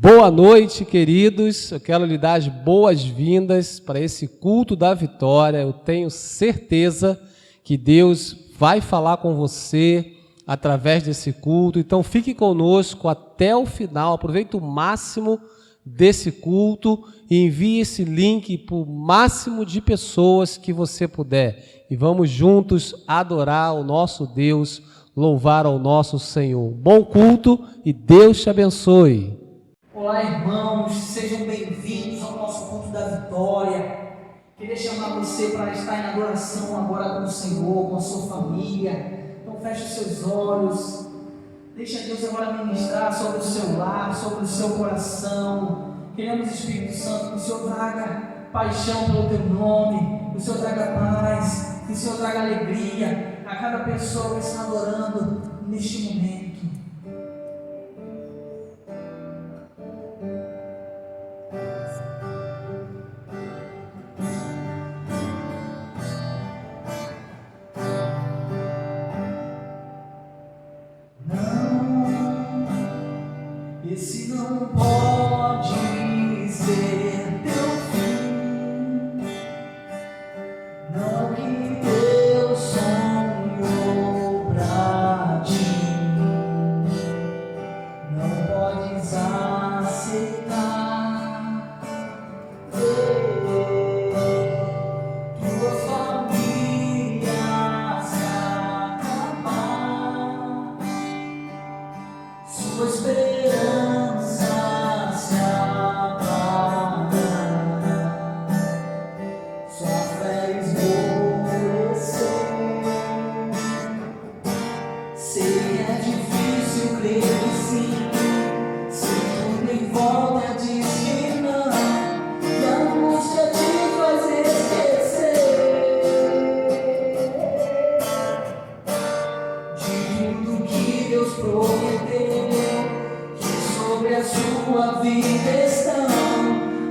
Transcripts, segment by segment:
Boa noite, queridos. Eu quero lhe dar as boas-vindas para esse culto da vitória. Eu tenho certeza que Deus vai falar com você através desse culto. Então, fique conosco até o final. Aproveite o máximo desse culto e envie esse link para o máximo de pessoas que você puder. E vamos juntos adorar o nosso Deus, louvar ao nosso Senhor. Bom culto e Deus te abençoe. Olá, irmãos, sejam bem-vindos ao nosso culto da vitória. Queria chamar você para estar em adoração agora com o Senhor, com a sua família. Então feche os seus olhos, deixa Deus agora ministrar sobre o seu lar, sobre o seu coração. Queremos, Espírito Santo, que o Senhor traga paixão pelo teu nome, que o Senhor traga paz, que o Senhor traga alegria a cada pessoa que está adorando neste momento. Esse não pode ser teu fim, não que Deus sonhou pra ti, não podes aceitar tua família se acabar, sua esperança se apagar, sua fé esmorecer. Sei que é difícil crer que sim, se tudo em volta diz que não, e a angústia te faz esquecer de tudo que Deus prometeu, que sobre a sua vida estão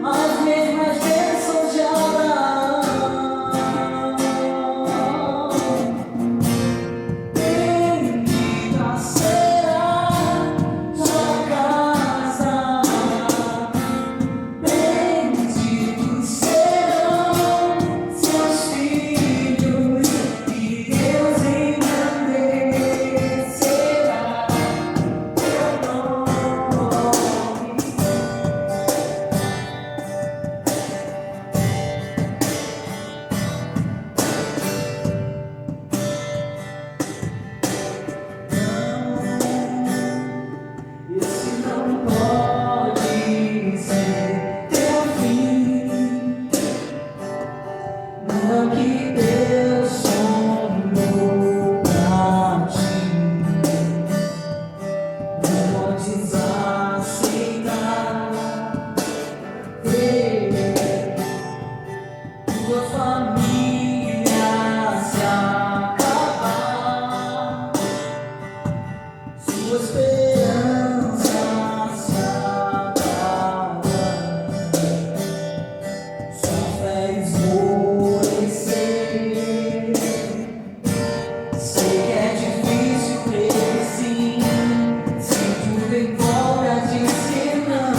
as mesmas bênçãos de Abraão. Bendita será sua casa, benditos serão seus filhos, e Deus engrandecerá teu nome. Esse não pode ser teu fim, não que Deus sonhou pra ti, não podes aceitar tua família se acabar, sua esperança se apagar, sua fé esmorecer. Sei que é difícil crer que sim, se tudo em volta diz que não,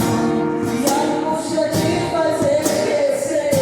e a angústia te faz esquecer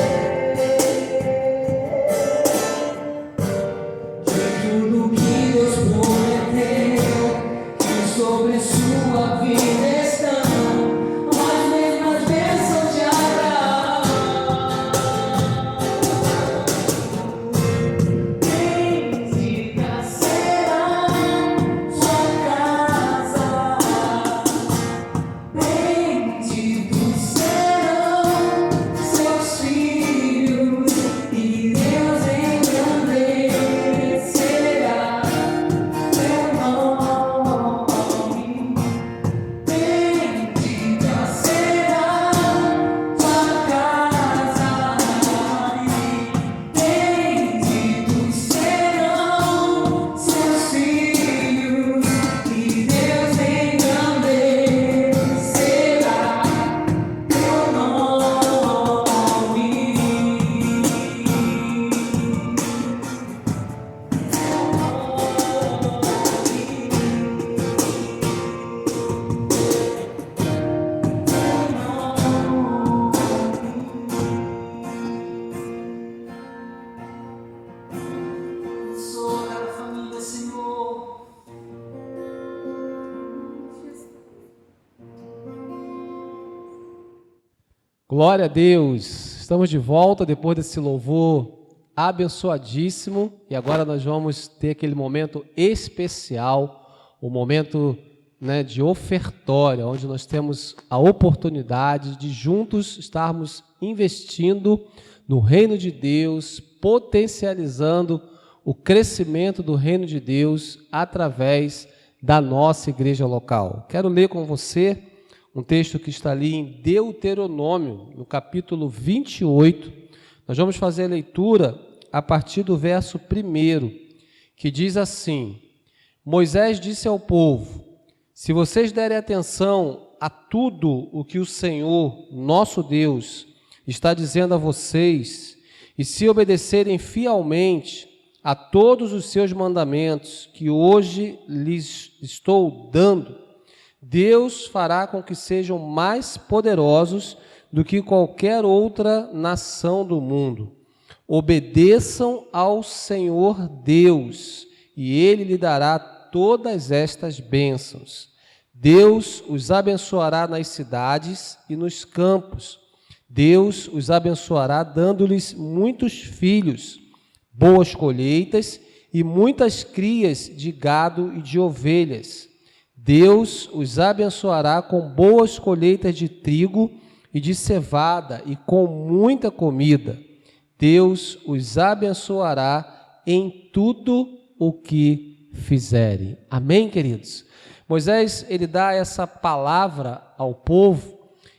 Glória a Deus! Estamos de volta depois desse louvor abençoadíssimo e agora nós vamos ter aquele momento especial, o momento, de ofertório, onde nós temos a oportunidade de juntos estarmos investindo no reino de Deus, potencializando o crescimento do reino de Deus através da nossa igreja local. Quero ler com você um texto que está ali em Deuteronômio, no capítulo 28. Nós vamos fazer a leitura a partir do verso 1, que diz assim: Moisés disse ao povo: se vocês derem atenção a tudo o que o Senhor, nosso Deus, está dizendo a vocês, e se obedecerem fielmente a todos os seus mandamentos que hoje lhes estou dando, Deus fará com que sejam mais poderosos do que qualquer outra nação do mundo. Obedeçam ao Senhor Deus, e Ele lhe dará todas estas bênçãos. Deus os abençoará nas cidades e nos campos. Deus os abençoará dando-lhes muitos filhos, boas colheitas e muitas crias de gado e de ovelhas. Deus os abençoará com boas colheitas de trigo e de cevada e com muita comida. Deus os abençoará em tudo o que fizerem. Amém, queridos? Moisés, ele dá essa palavra ao povo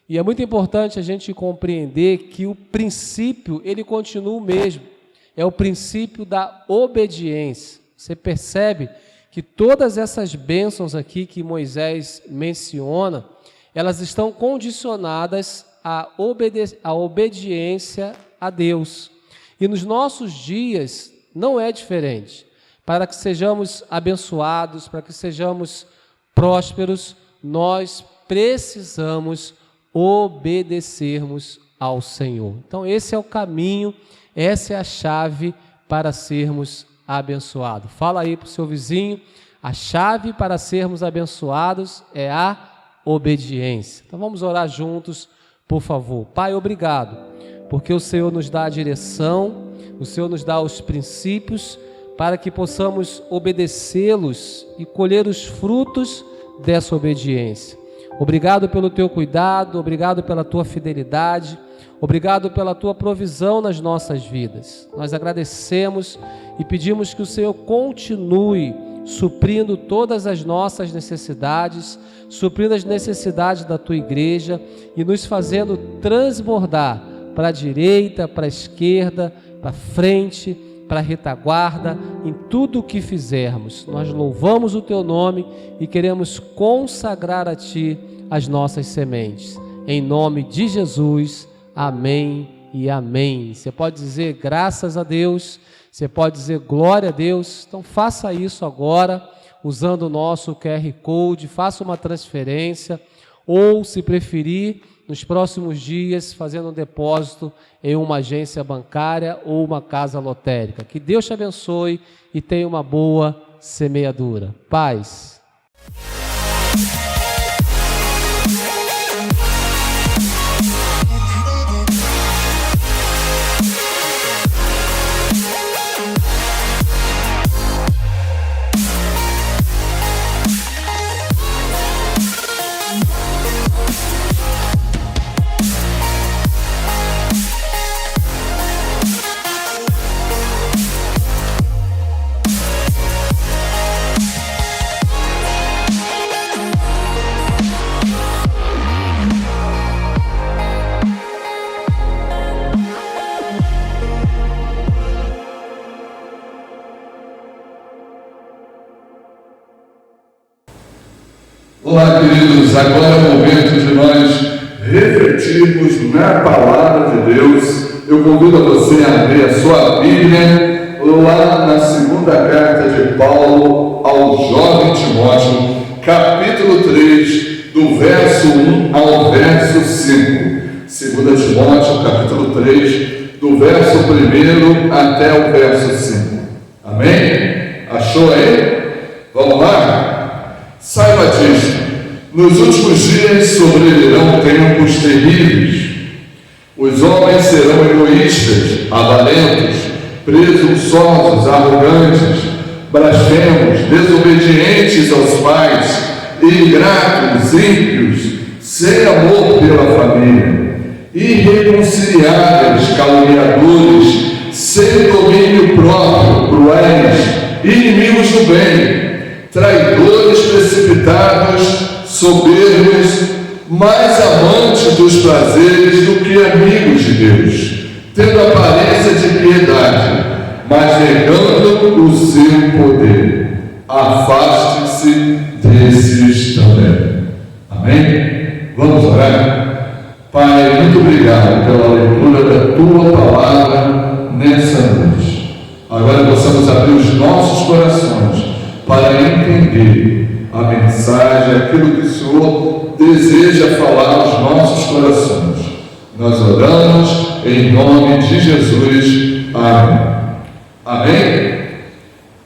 e é muito importante a gente compreender que o princípio, ele continua o mesmo. É o princípio da obediência. Você percebe que todas essas bênçãos aqui que Moisés menciona, elas estão condicionadas à obediência a Deus. E nos nossos dias não é diferente. Para que sejamos abençoados, para que sejamos prósperos, nós precisamos obedecermos ao Senhor. Então esse é o caminho, essa é a chave para sermos abençoado. Fala aí para o seu vizinho, a chave para sermos abençoados é a obediência. Então vamos orar juntos, por favor. Pai, obrigado, porque o Senhor nos dá a direção, o Senhor nos dá os princípios para que possamos obedecê-los e colher os frutos dessa obediência. Obrigado pelo teu cuidado, obrigado pela tua fidelidade, obrigado pela tua provisão nas nossas vidas. Nós agradecemos e pedimos que o Senhor continue suprindo todas as nossas necessidades, suprindo as necessidades da tua igreja e nos fazendo transbordar para a direita, para a esquerda, para a frente, para a retaguarda, em tudo o que fizermos. Nós louvamos o teu nome e queremos consagrar a ti as nossas sementes. Em nome de Jesus, amém e amém. Você pode dizer graças a Deus, você pode dizer glória a Deus. Então faça isso agora, usando o nosso QR Code, faça uma transferência, ou se preferir, nos próximos dias, fazendo um depósito em uma agência bancária ou uma casa lotérica. Que Deus te abençoe e tenha uma boa semeadura. Paz. Olá, queridos, agora é o momento de nós refletirmos na palavra de Deus. Eu convido a você a abrir a sua Bíblia lá na segunda carta de Paulo ao jovem Timóteo, capítulo 3, do verso 1 ao verso 5. 2 Timóteo, capítulo 3, do verso 1 até o verso 5. Amém? Achou aí? Vamos lá? Saiba disto, nos últimos dias sobrevirão tempos terríveis. Os homens serão egoístas, avarentos, presunçosos, arrogantes, blasfemos, desobedientes aos pais, ingratos, ímpios, sem amor pela família, irreconciliáveis, caluniadores, sem domínio próprio, cruéis, inimigos do bem, traidores precipitados, soberbos, mais amantes dos prazeres do que amigos de Deus, tendo aparência de piedade, mas negando o seu poder. Afaste-se desses também. Amém? Vamos orar? Pai, muito obrigado pela leitura da Tua Palavra nessa noite. Agora possamos abrir os nossos corações para entender a mensagem, aquilo que o Senhor deseja falar aos nossos corações. Nós oramos em nome de Jesus. Amém. Amém?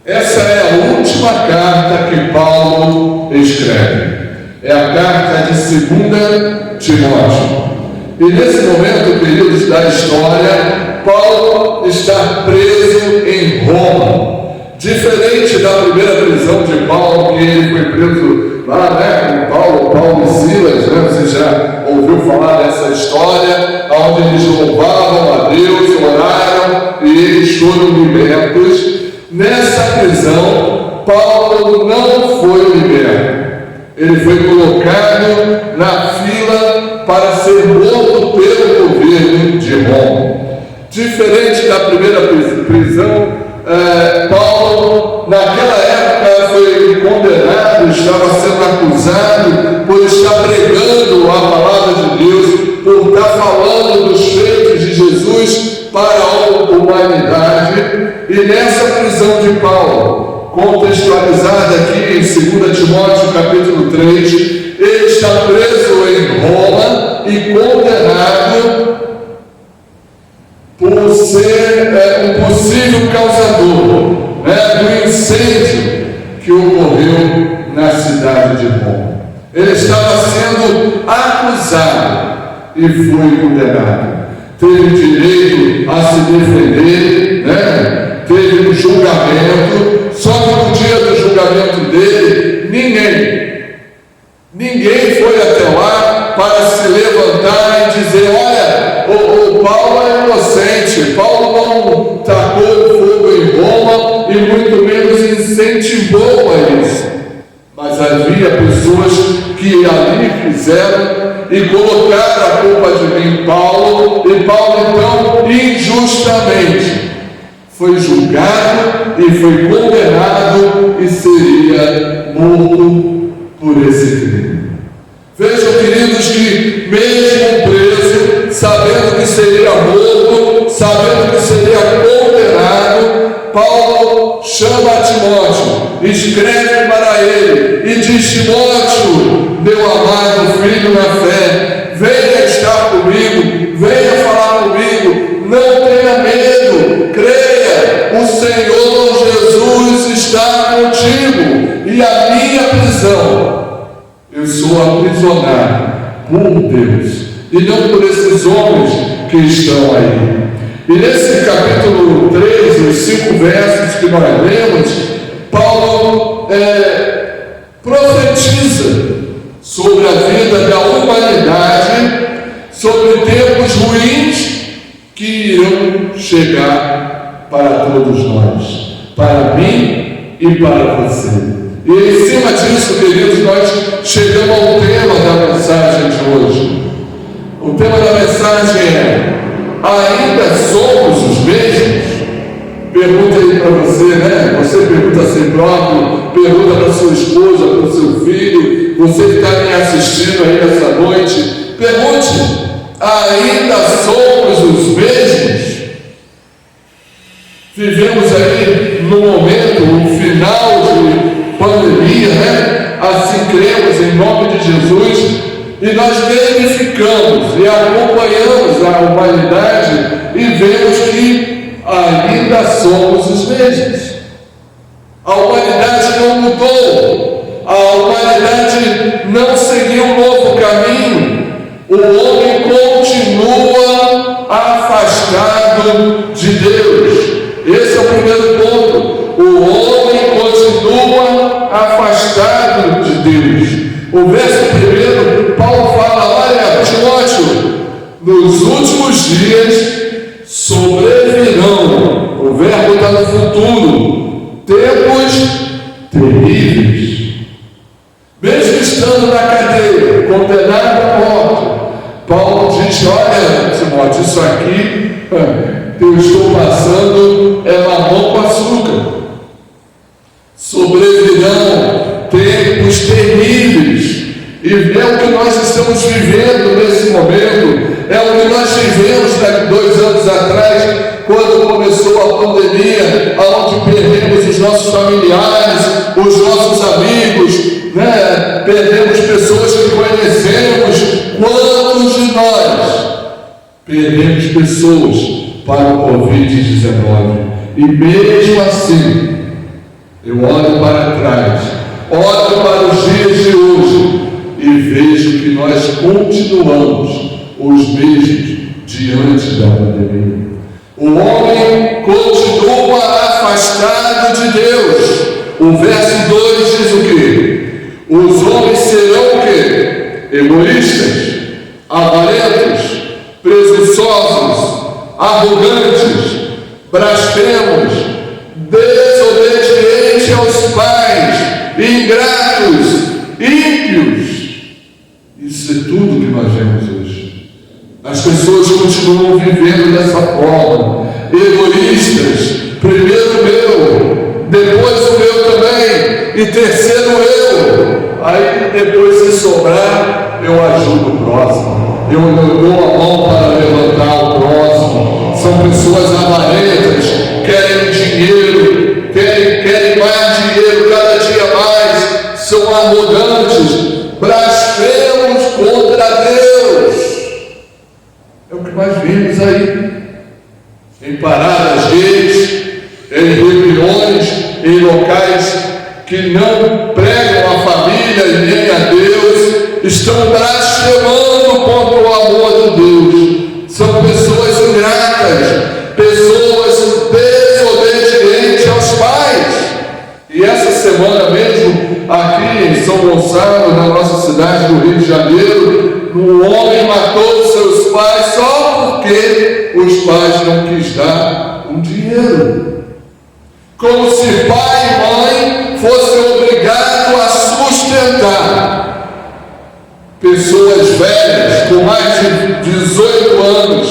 Essa é a última carta que Paulo escreve. É a carta de 2 Timóteo. E nesse momento, queridos, da história, Paulo está preso em Roma. Diferente da primeira prisão de Paulo, que ele foi preso lá, com Paulo e Silas, Você já ouviu falar dessa história, onde eles louvavam a Deus, oraram e eles foram libertos. Nessa prisão, Paulo não foi liberto. Ele foi colocado na fila para ser morto pelo governo de Roma. Diferente da primeira prisão, Paulo, naquela época, foi condenado, estava sendo acusado por estar pregando a palavra de Deus, por estar falando dos feitos de Jesus para a humanidade. E nessa prisão de Paulo, contextualizada aqui em 2 Timóteo capítulo 3, ele está preso em Roma e condenado por ser um possível causador do incêndio que ocorreu na cidade de Roma. Ele estava sendo acusado e foi condenado. Teve direito a se defender, teve um julgamento, só que no dia do julgamento dele, ninguém foi até lá para se levantar e dizer: olha, o Paulo é inocente, Paulo não tacou fogo em Roma e muito menos incentivou a isso. Mas havia pessoas que ali fizeram e colocaram a culpa de mim, Paulo, e Paulo então injustamente foi julgado e foi condenado e seria morto por esse crime. Vejam, queridos, que mesmo preso, sabendo que seria morto, sabendo que seria condenado, Paulo chama a Timóteo, escreve para ele e diz: Timóteo, meu amado filho na fé, venha estar comigo, venha falar comigo, não tenha medo, creia, o Senhor Jesus está contigo, e a minha prisão, eu sou aprisionado por Deus e não por esses homens que estão aí. E nesse capítulo 3, os 5 versos que nós lemos, Paulo profetiza sobre a vida da humanidade, sobre tempos ruins que irão chegar para todos nós, para mim e para você. E em cima disso, queridos, nós chegamos ao tema da mensagem de hoje. O tema da mensagem é: ainda somos os mesmos? Pergunta aí para você, Você pergunta a si próprio, pergunta para sua esposa, para o seu filho, você que está me assistindo aí nessa noite, pergunte: ainda somos os mesmos? Vivemos aí no momento, o final de pandemia, Assim cremos em nome de Jesus, e nós verificamos e acompanhamos a humanidade e vemos que ainda somos os mesmos. A humanidade não mudou, a humanidade não seguiu um novo caminho, o homem continua o futuro, tempos terríveis. Mesmo estando na cadeia, condenado à morte, Paulo diz: olha, Timóteo, isso aqui que eu estou passando é mamão com açúcar. Sobrevirão tempos terríveis, e é o que nós estamos vivendo nesse momento, é o que nós vivemos 2 anos atrás, quando começou a pandemia, onde perdemos os nossos familiares, os nossos amigos, né? Perdemos pessoas que conhecemos. Quantos de nós perdemos pessoas para o Covid-19? E mesmo assim, eu olho para trás, olho para os dias de hoje e vejo que nós continuamos os mesmos diante da pandemia. O homem continua afastado de Deus. O verso 2 diz o quê? Os homens serão o quê? Egoístas, avarentos, presunçosos, arrogantes, blasfemos, desobedientes aos pais, ingratos, ímpios. Isso é tudo que nós vemos hoje. As pessoas continuam vivendo dessa forma, egoístas, primeiro o meu, depois o meu também, e terceiro eu. Aí depois, se sobrar, eu ajudo o próximo, eu dou a mão para levantar o próximo. São pessoas avarentas, querem dinheiro, querem mais dinheiro cada dia mais, são arrogantes, blasfemos contra Deus. É o que nós vimos aí, em paradas gays, em reuniões, em locais que não pregam a família e nem a Deus, estão blasfemando contra o amor de Deus. São pessoas ingratas, pessoas desobedientes aos pais. E essa semana mesmo, aqui em São Gonçalo, na nossa cidade do Rio de Janeiro, um homem matou seus pais só porque os pais não quis dar um dinheiro. Como se pai e mãe fossem obrigados a sustentar pessoas velhas, com mais de 18 anos,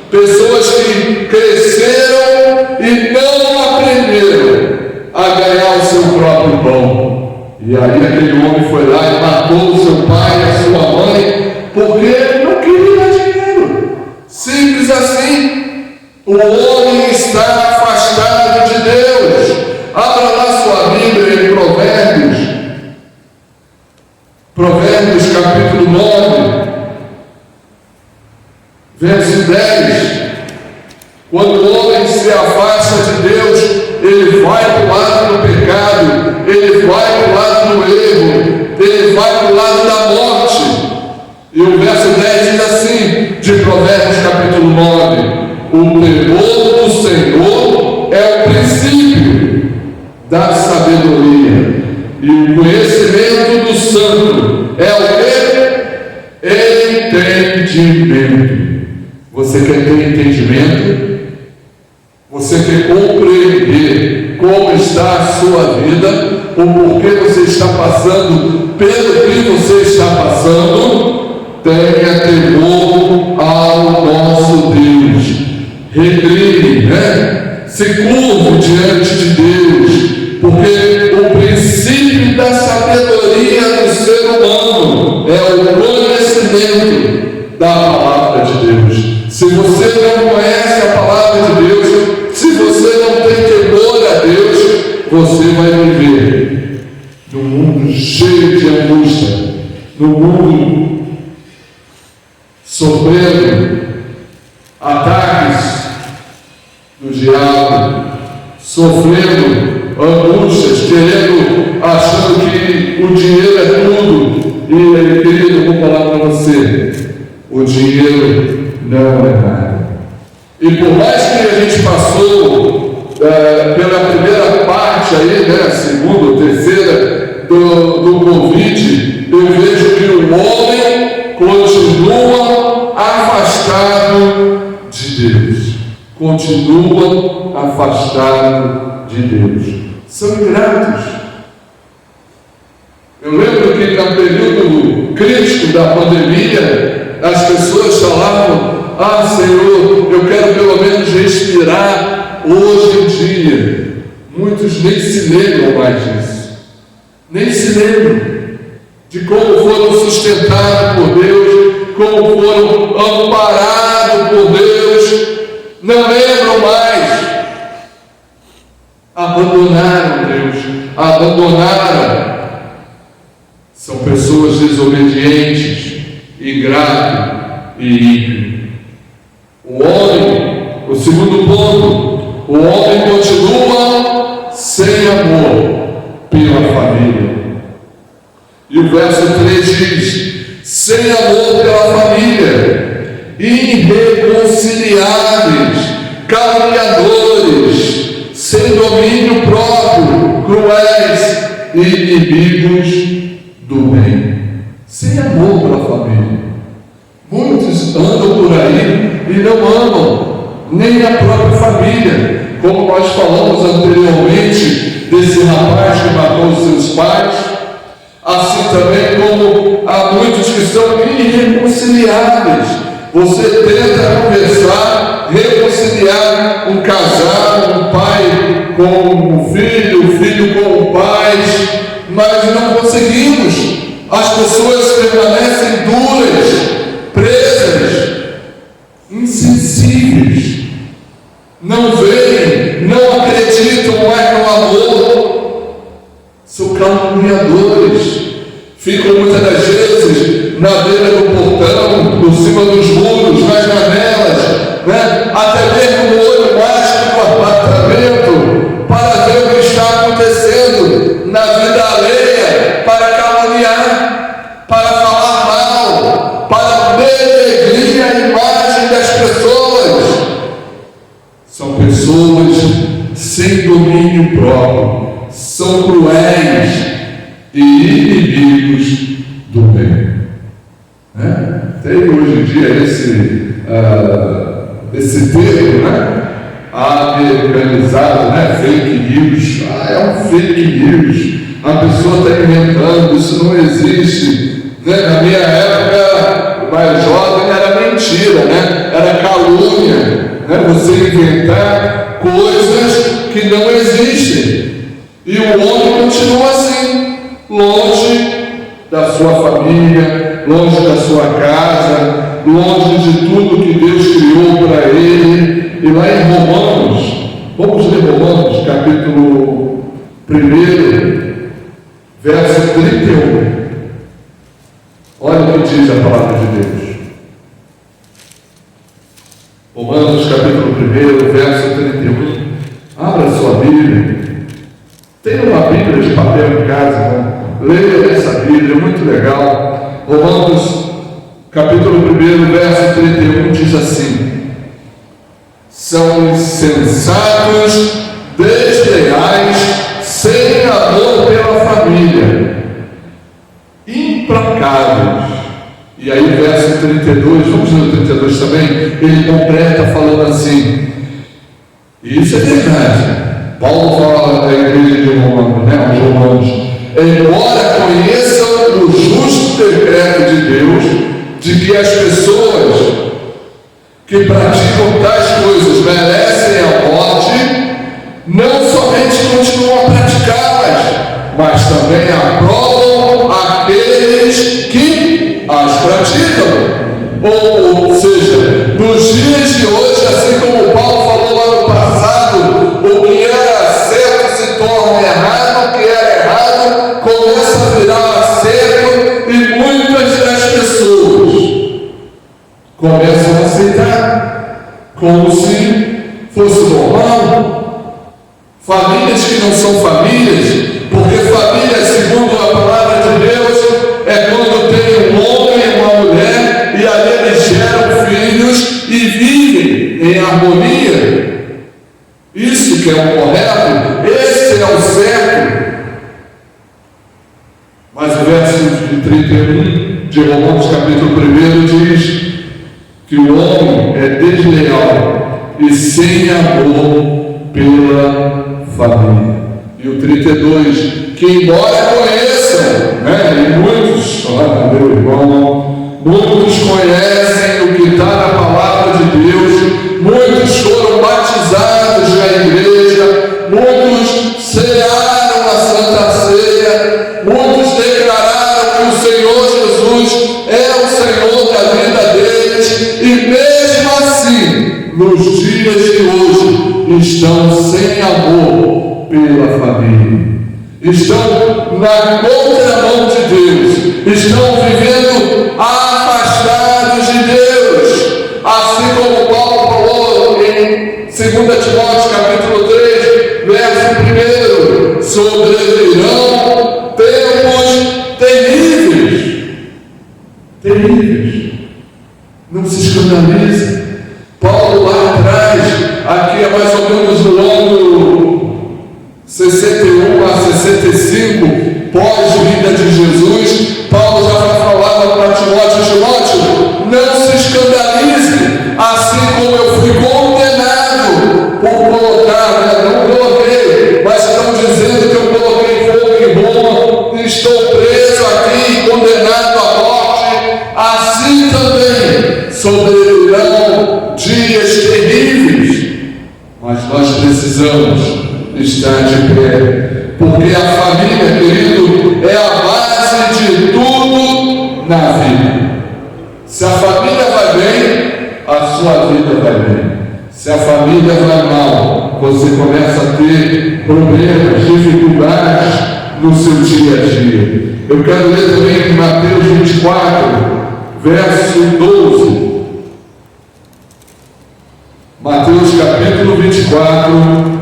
pessoas que cresceram e não aprenderam a ganhar o seu próprio pão. E aí aquele homem foi lá e matou o seu pai e a sua mãe, porque não queria dar dinheiro. Simples assim. O homem está afastado de Deus. Abra lá sua Bíblia em Provérbios capítulo 9, verso 10. Quando o homem se afasta de Deus, ele vai para o lado do pecado, ele vai para o lado do erro, ele vai para o lado da morte. E o verso 10 diz assim, de Provérbios capítulo 9: o temor do Senhor é o princípio da sabedoria, e o conhecimento do santo é o que? Entendimento. Você quer ter entendimento? Você quer compreender como está a sua vida, o porquê você está passando pelo que você está passando? Tenha temor ao nosso Deus. Recline, né? Se curve diante de Deus, porque o princípio da sabedoria do ser humano é o conhecimento da palavra de Deus. Se você não conhece a palavra de Deus, se você não tem temor a Deus, você vai viver num mundo cheio de angústia, num mundo sofrendo ataques do diabo, sofrendo angústias, achando que o dinheiro é tudo. E querido, eu vou falar para você, o dinheiro não é nada. E por mais que a gente passou pela primeira parte aí, né, segunda ou terceira do Covid, eu vejo que o homem continua afastado de Deus, continua afastado de Deus. São ingratos. Eu lembro que no período crítico da pandemia, as pessoas falavam: ah, Senhor, eu quero pelo menos respirar hoje em dia. Muitos nem se lembram mais disso. Nem se lembram de como foram sustentados por Deus, como foram amparados por Deus. Não lembram mais. Abandonaram Deus, abandonaram. São pessoas desobedientes, ingrato e ímpio. O homem, o segundo ponto, o homem continua sem amor pela família. E o verso 3 diz: sem amor pela família, irreconciliáveis, caluniadores, sem domínio próprio, cruéis e inimigos do bem. Sem amor pela família. Muitos andam por aí e não amam nem a própria família, como nós falamos anteriormente desse rapaz que matou seus pais. Assim também como há muitos que são irreconciliáveis. Você tenta conversar, reconciliar um casal, um pai com um filho, o filho com o pai, mas não conseguimos. As pessoas permanecem duras, presas, insensíveis, não veem, não acreditam mais no amor. São caluniadores, ficam muitas das vezes na beira do portão, por cima dos muros, nas janelas, né? Até mesmo no olho mágico do apartamento, para ver o que está acontecendo na vida alheia, para caluniar, para falar mal, para denegrir a imagem das pessoas. São pessoas sem domínio próprio. São cruéis e inimigos do bem. Tem hoje em dia esse termo, né? Americanizado, né? Fake news. É um fake news. A pessoa está inventando, isso não existe. Né? Na minha época, mais jovem, era mentira, né? Era calúnia. Né? Você inventar coisas que não existem. E o homem continua assim, longe da sua família, longe da sua casa, longe de tudo que Deus criou para ele. E lá em Romanos, vamos ler Romanos, capítulo 1, verso 31. Olha o que diz a palavra de Deus. Romanos, capítulo 1, verso 31. Abra sua Bíblia. Tem uma Bíblia de papel em casa, né? Leia essa Bíblia, é muito legal. Romanos, capítulo 1, verso 31, diz assim: são insensatos, desleais, sem amor pela família, implacáveis. E aí, verso 32, vamos ler o 32 também, ele completa falando assim, e isso é verdade. Paulo fala da igreja de Romanos, né? Os Romanos, embora conheçam o justo decreto de Deus, de que as pessoas que praticam tais coisas merecem a morte, não somente continuam a praticá-las, mas também aprovam aqueles que as praticam. Ou seja, nos dias de hoje, assim como Paulo falou lá no passado, o que era certo se torna errado, o que era errado começa a virar certo, e muitas das pessoas começam a aceitar como se fosse normal. Famílias que não são famílias, porque família, segundo a palavra de Deus, é quando tem um homem e uma mulher, e ali eles geram filhos e vivem em harmonia. Isso que é o correto, esse é o certo. Mas o verso de 31 de Romanos capítulo 1 diz que o homem é desleal e sem amor pela família. E o 32, que embora conheçam, né, e muitos, meu irmão, muitos conhecem o que está na palavra de Deus, muitos foram batizados na igreja, muitos cearam a Santa Ceia, muitos declararam que o Senhor Jesus é o Senhor da vida deles, e mesmo assim, nos dias de hoje, estão sem amor pela família, estão na contramão de Deus, estão vivendo afastados de Deus, assim como Paulo falou em 2 Timóteo capítulo 3, verso 1, sobrevirão tempos terríveis, não se escandalize. Paulo lá atrás, aqui é mais ou menos no ano 61 a 65, pós-vida de Jesus, Paulo já vai falar para Timóteo, não se escandalize, assim como eu fui condenado por colocar, não coloquei, mas estão dizendo que eu coloquei fogo em Roma, estou preso aqui, condenado à morte, assim também sobrevirão dias terríveis, mas nós precisamos estar de pé, porque a família, querido, é a base de tudo na vida. Se a família vai bem, a sua vida vai bem. Se a família vai mal, você começa a ter problemas, dificuldades no seu dia a dia. Eu quero ler também em Mateus 24, verso 12. Mateus capítulo 24,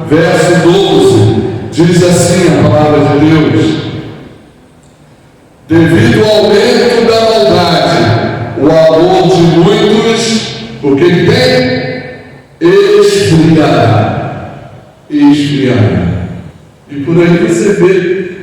verso 12, diz assim a palavra de Deus: devido ao aumento da maldade, o amor de muitos, o que tem? Esfriará. E por aí você vê,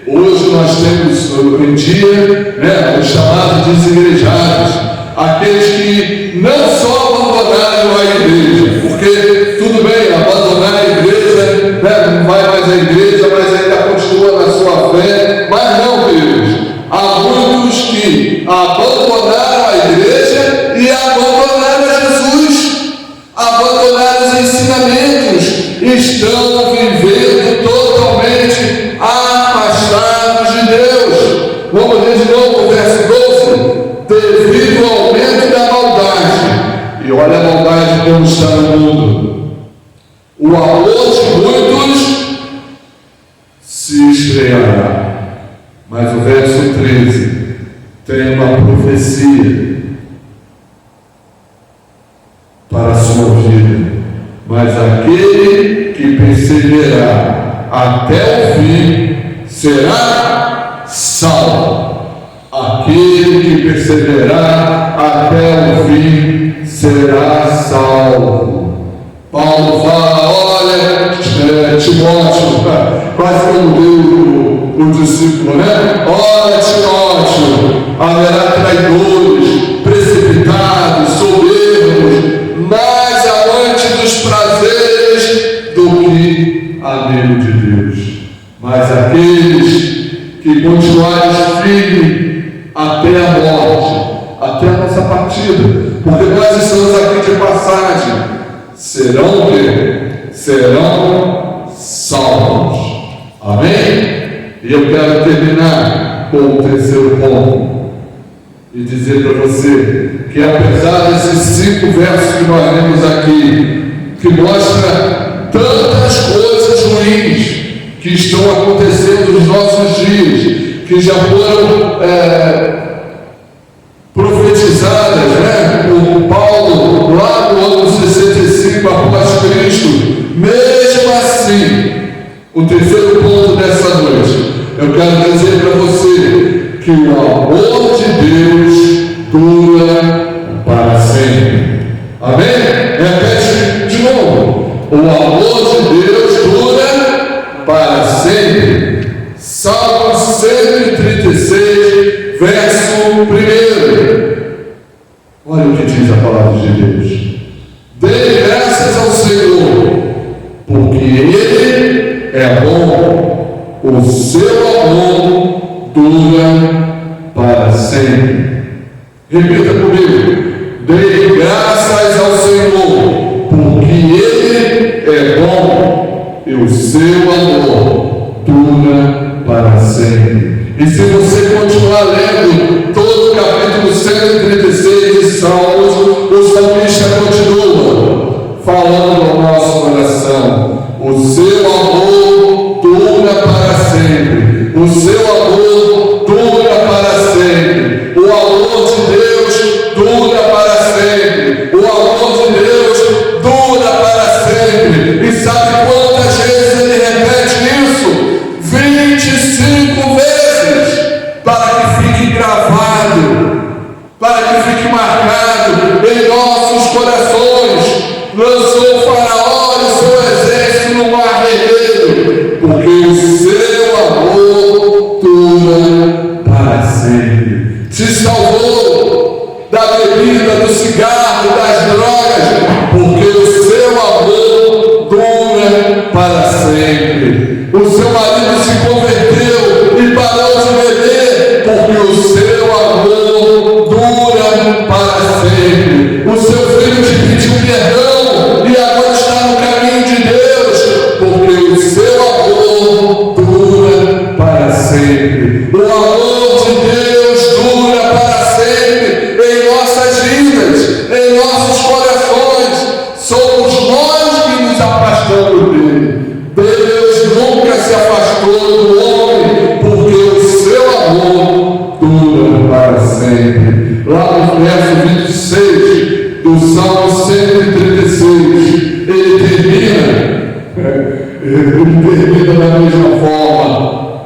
hoje nós temos, em dia, né, os chamados desigrejados, aqueles que não só abandonaram a igreja, porque tudo bem, abandonar a igreja, né, não vai mais à igreja, mas ainda continua na sua fé, mas não, queridos, há muitos que abandonaram a igreja e abandonaram Jesus, abandonaram os ensinamentos, estão vivendo totalmente afastados de Deus. Vamos ler de novo o verso 12: devido ao aumento da maldade, e olha a maldade como está no mundo, o amor de muitos se esfriará. Mas o verso 13 tem uma profecia para a sua vida: mas aquele que perseverar até o fim será salvo. Aquele que perseverar até o fim será salvo. Paulo fala, olha, Timóteo, quase como o discípulo, né? Olha, Timóteo, haverá traidores, precipitados, soberbos, mais amante dos prazeres do que amigo de Deus. Mas aqueles que continuarem firmes até a morte, até a nossa partida, porque nós estamos aqui de passagem, serão o quê? Serão salvos. Amém? E eu quero terminar com o terceiro ponto e dizer para você que, apesar desses 5 versos que nós lemos aqui, que mostra tantas coisas ruins que estão acontecendo nos nossos dias, que já foram profetizadas, né, por Paulo lá no ano 65 após Cristo, mesmo assim, o terceiro ponto dessa noite, eu quero dizer para você que o amor de Deus dura para sempre. Amém? Repete de novo: o amor de Deus dura para sempre. Salmo 136, verso 1. Olha o que diz a palavra de Deus: dê graças ao Senhor, porque Ele é bom, o seu amor dura para sempre. Repita comigo: dê graças ao Senhor, porque Ele é bom e o seu amor dura para sempre. E se você continuar lendo todo o capítulo 136 de Salmos, o salmista continua falando ao nosso coração: o seu amor dura para sempre, o seu amor dura para sempre, o amor de Deus dura para sempre, o amor de Deus dura para sempre. E sabe quantas vezes ele repete isso? 25 vezes, para que fique gravado, para que fique marcado em nossos corações. Lançou o Faraó e seu exército no mar vermelho, porque o seu amor dura para sempre. Te salvou da bebida, do cigarro, das drogas, porque o seu amor dura para sempre. O seu marido se converteu e parou de beber, porque o seu amor dura para sempre. O seu filho te pediu perdão e agora está no caminho de Deus, porque o seu amor dura para sempre. O amor de Deus dura para sempre em nossas vidas, em nossos corações. Somos nós que nos afastamos dele. Deus nunca se afastou do homem, porque o seu amor dura para sempre. Lá no verso 26 do Salmo 136, ele termina da mesma forma: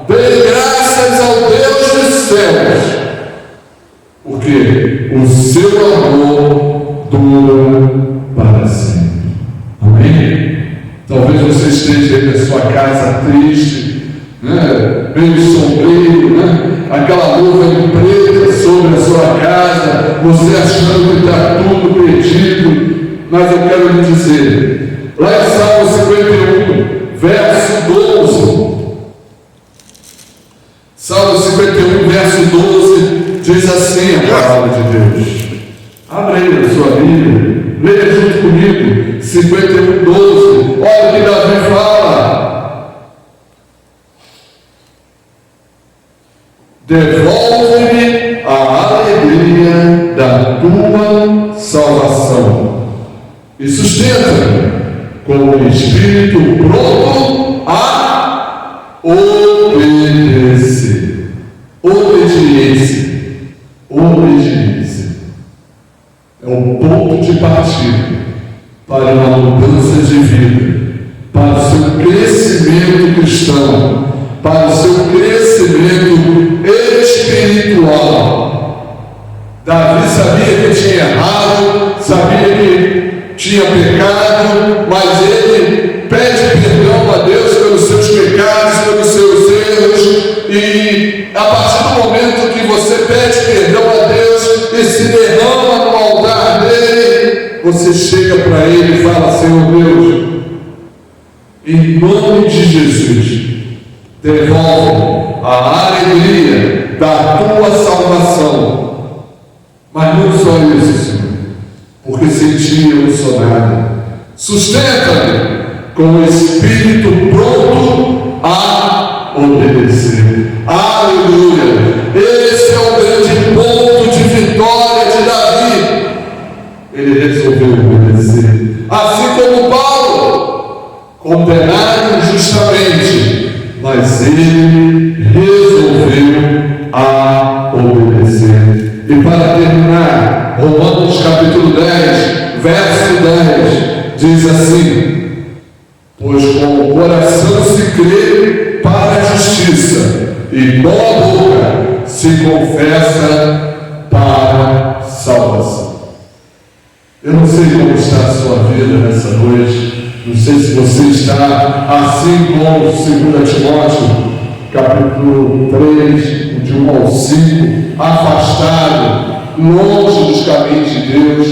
dê graças ao Deus dos céus, porque o seu amor dura para sempre. Amém? Talvez você esteja aí na sua casa triste, né? Meio sombrio, né? Aquela nuvem preta sobre a sua casa, você achando que está tudo perdido. Mas eu quero lhe dizer, lá em Salmo 51, verso 12, Salmo 51, verso 12, diz assim a palavra de Deus. Abre aí na sua Bíblia, leia junto comigo, 51, 12. Olha o que Davi fala: devolve-me a alegria da tua salvação e sustenta-me com o espírito pronto a obedecer. Obediência é o ponto de partida para uma mudança de vida, para o seu crescimento cristão, para o seu crescimento espiritual. Davi sabia que tinha errado, sabia que tinha pecado, mas ele pede perdão a Deus pelos seus pecados, pelos seus erros. E a partir do momento que você pede perdão a Deus e se derrama no altar dele, você chega para ele e fala: Senhor Deus, em nome de Jesus, devolve a alegria da tua salvação. Mas não só isso, Senhor, porque sem ti eu não sou nada. Sustenta-me com o espírito pronto a obedecer. Aleluia! Esse é o grande ponto de vitória de Davi. Ele resolveu obedecer. Assim como Paulo, condenado injustamente, mas ele resolveu a obedecer. E para terminar, Romanos capítulo 10, verso 10, diz assim: pois com o coração se crê para a justiça, e com a boca se confessa para a salvação. Eu não sei como está a sua vida nessa noite, não sei se você está assim como 2 Timóteo, capítulo 3, de 1 ao 5, afastado, longe dos caminhos de Deus.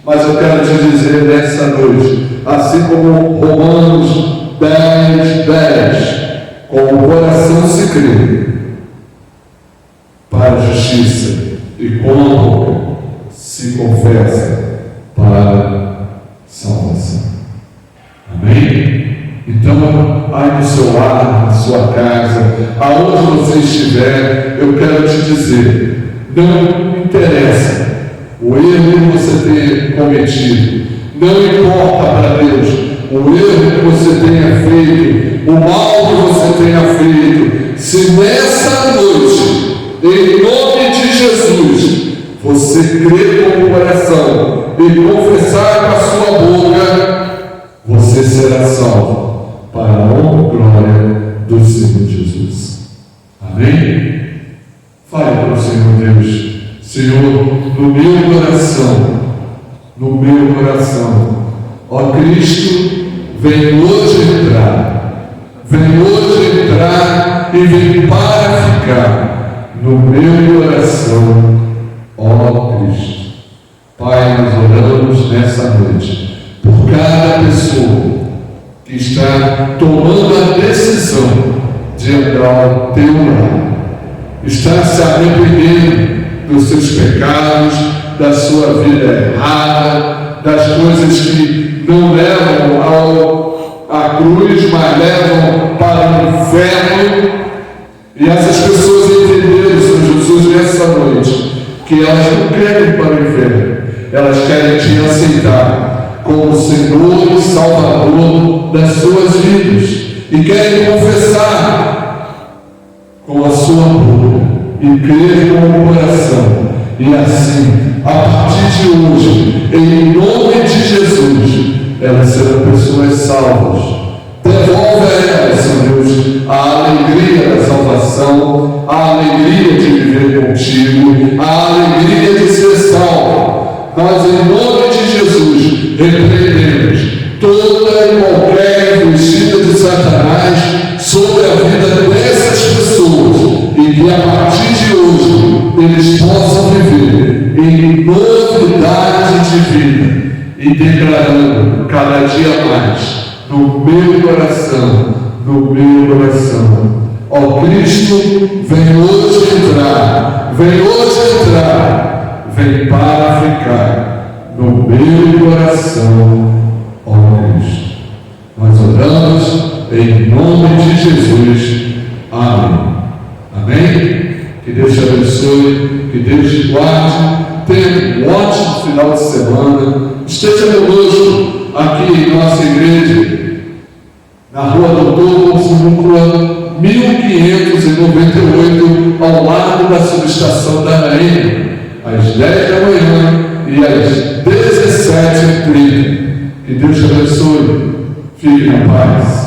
Mas eu quero te dizer nessa noite, assim como Romanos 10, 10. Com o coração se crê para a justiça e com a boca se confessa para a salvação. Amém? Então, aí no seu lar, na sua casa, aonde você estiver, eu quero te dizer, não interessa o erro que você tenha cometido, não importa para Deus o erro que você tenha feito, o mal que você tenha feito, se nessa noite, em nome de Jesus, você crer com o coração e confessar com a sua boca, você será salvo para a honra e glória do Senhor Jesus. Amém? Fale para o Senhor Deus: Senhor, no meu coração, ó Cristo, vem hoje entrar e vem para ficar no meu coração, ó Cristo. Pai, nós oramos nessa noite por cada pessoa que está tomando a decisão de entrar ao teu lar, está se arrependendo dos seus pecados, da sua vida errada, das coisas que não levam à cruz, mas levam para o inferno. E essas pessoas entenderam, Senhor Jesus, nessa noite, que elas não querem para o inferno, elas querem te aceitar como Senhor e Salvador das suas vidas, e querem confessar com a sua boca e crer com o coração, e assim, a partir de hoje, em nome de Jesus, elas serão pessoas salvas. Devolve a elas, Senhor Deus, a alegria da salvação, a alegria de viver contigo, a alegria de ser salvo. Nós, em nome de Jesus, repreendemos toda e qualquer investida de Satanás sobre a vida dessas pessoas, e que a partir de hoje eles possam viver em novidade de vida e declarando cada dia mais: no meu coração, ó Cristo, vem hoje entrar, vem para ficar no meu coração, ó Cristo. Nós oramos em nome de Jesus. Amém. Amém? Que Deus te abençoe, que Deus te guarde. Tenha um ótimo final de semana. Esteja conosco aqui em nossa igreja, na rua Doutor Sinucla, 1598, ao lado da subestação da Rainha, às 10 da manhã e às 17h30. Que Deus te abençoe. Fique na paz.